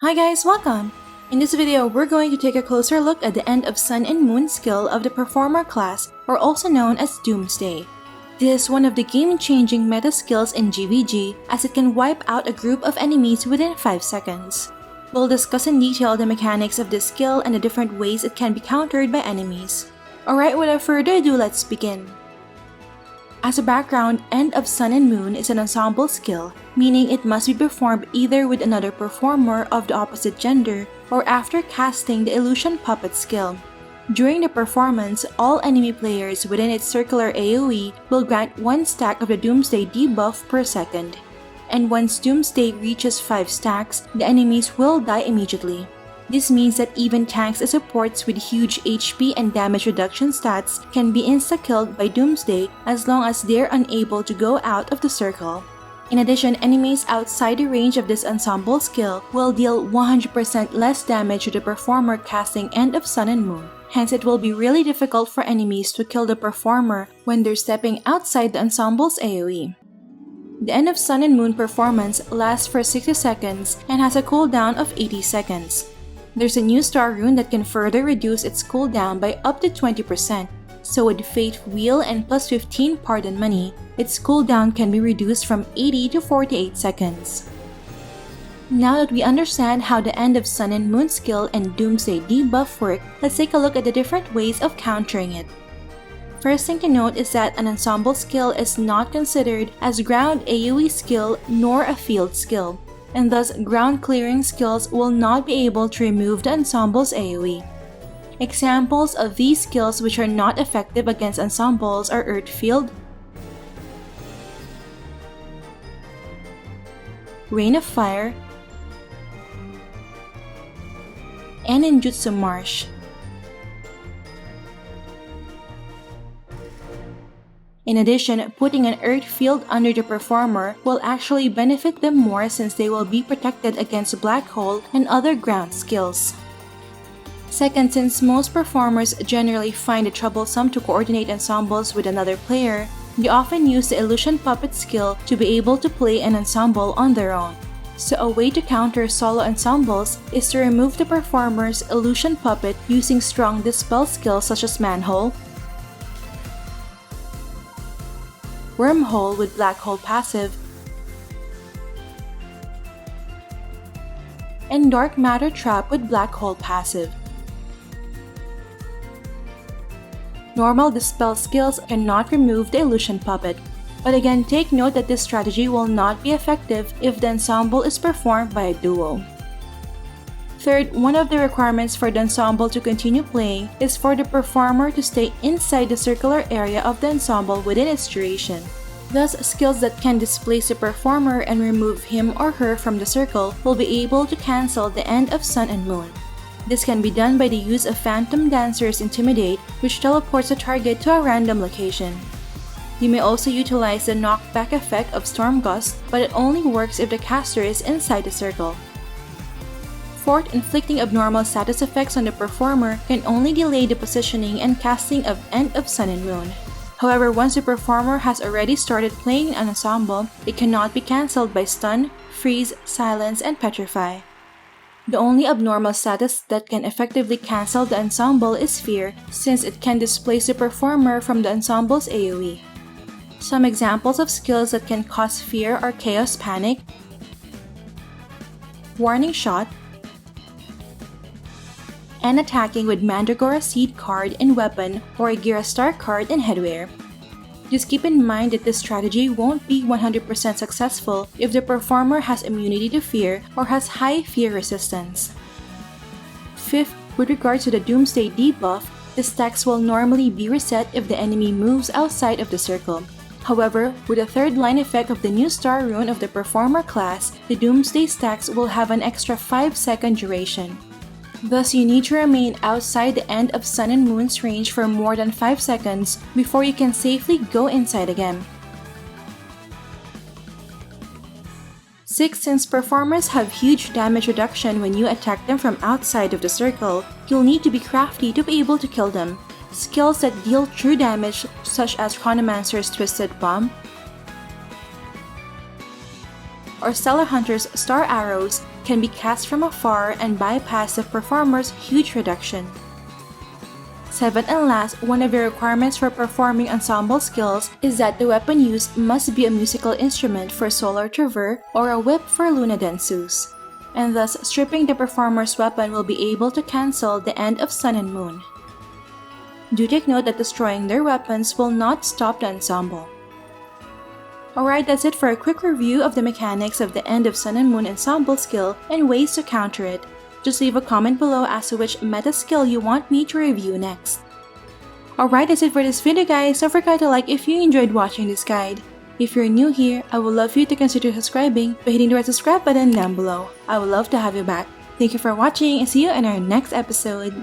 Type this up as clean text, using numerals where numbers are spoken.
Hi guys, welcome! In this video, we're going to take a closer look at the End of Sun and Moon skill of the Performer class, or also known as Doomsday. This is one of the game-changing meta skills in GVG as it can wipe out a group of enemies within 5 seconds. We'll discuss in detail the mechanics of this skill and the different ways it can be countered by enemies. Alright, without further ado, let's begin. As a background, End of Sun and Moon is an ensemble skill, meaning it must be performed either with another performer of the opposite gender or after casting the Illusion Puppet skill. During the performance, all enemy players within its circular AoE will grant 1 stack of the Doomsday debuff per second. And once Doomsday reaches 5 stacks, the enemies will die immediately. This means that even tanks and supports with huge HP and damage reduction stats can be insta-killed by Doomsday as long as they're unable to go out of the circle. In addition, enemies outside the range of this ensemble skill will deal 100% less damage to the performer casting End of Sun and Moon. Hence, it will be really difficult for enemies to kill the performer when they're stepping outside the ensemble's AoE. The End of Sun and Moon performance lasts for 60 seconds and has a cooldown of 80 seconds. There's a new star rune that can further reduce its cooldown by up to 20%, so with Fate Wheel and plus 15 Pardon Money, its cooldown can be reduced from 80 to 48 seconds. Now that we understand how the End of Sun and Moon skill and Doomsday debuff work, let's take a look at the different ways of countering it. First thing to note is that an ensemble skill is not considered as ground AoE skill nor a field skill, and thus ground clearing skills will not be able to remove the ensemble's AoE. Examples of these skills which are not effective against ensembles are Earth Field, Rain of Fire, and Ninjutsu Marsh. In addition, putting an Earth Field under the performer will actually benefit them more since they will be protected against Black Hole and other ground skills. Second, since most performers generally find it troublesome to coordinate ensembles with another player, they often use the Illusion Puppet skill to be able to play an ensemble on their own. So a way to counter solo ensembles is to remove the performer's Illusion Puppet using strong Dispel skills such as Manhole, Wormhole with Black Hole passive, and Dark Matter Trap with Black Hole passive. Normal Dispel skills cannot remove the Illusion Puppet, but again take note that this strategy will not be effective if the ensemble is performed by a duo. Third, one of the requirements for the ensemble to continue playing is for the performer to stay inside the circular area of the ensemble within its duration. Thus, skills that can displace the performer and remove him or her from the circle will be able to cancel the End of Sun and Moon. This can be done by the use of Phantom Dancer's Intimidate, which teleports a target to a random location. You may also utilize the knockback effect of Storm Gust, but it only works if the caster is inside the circle. Fourth, inflicting abnormal status effects on the performer can only delay the positioning and casting of End of Sun and Moon. However, once the performer has already started playing an ensemble, it cannot be cancelled by Stun, Freeze, Silence, and Petrify. The only abnormal status that can effectively cancel the ensemble is Fear, since it can displace the performer from the ensemble's AoE. Some examples of skills that can cause fear are Chaos Panic, Warning Shot, and attacking with Mandragora Seed card in weapon or a Gira Star card in headwear. Just keep in mind that this strategy won't be 100% successful if the performer has immunity to fear or has high fear resistance. Fifth, with regards to the Doomsday debuff, the stacks will normally be reset if the enemy moves outside of the circle. However, with the third line effect of the new star rune of the performer class, the Doomsday stacks will have an extra 5-second duration. Thus, you need to remain outside the End of Sun and Moon's range for more than 5 seconds before you can safely go inside again. 6. Since performers have huge damage reduction when you attack them from outside of the circle, you'll need to be crafty to be able to kill them. Skills that deal true damage such as Chronomancer's Twisted Bomb, or Stellar Hunter's star arrows can be cast from afar and bypass the performer's huge reduction. 7th and last, one of the requirements for performing ensemble skills is that the weapon used must be a musical instrument for Solar Traver or a whip for Luna Densus, and thus stripping the performer's weapon will be able to cancel the end of Sun and Moon. Do take note that destroying their weapons will not stop the ensemble. Alright, that's it for a quick review of the mechanics of the end of Sun and Moon ensemble skill and ways to counter it. Just leave a comment below as to which meta skill you want me to review next. Alright, that's it for this video guys. Don't forget to like if you enjoyed watching this guide. If you're new here, I would love for you to consider subscribing by hitting the red subscribe button down below. I would love to have you back. Thank you for watching and see you in our next episode.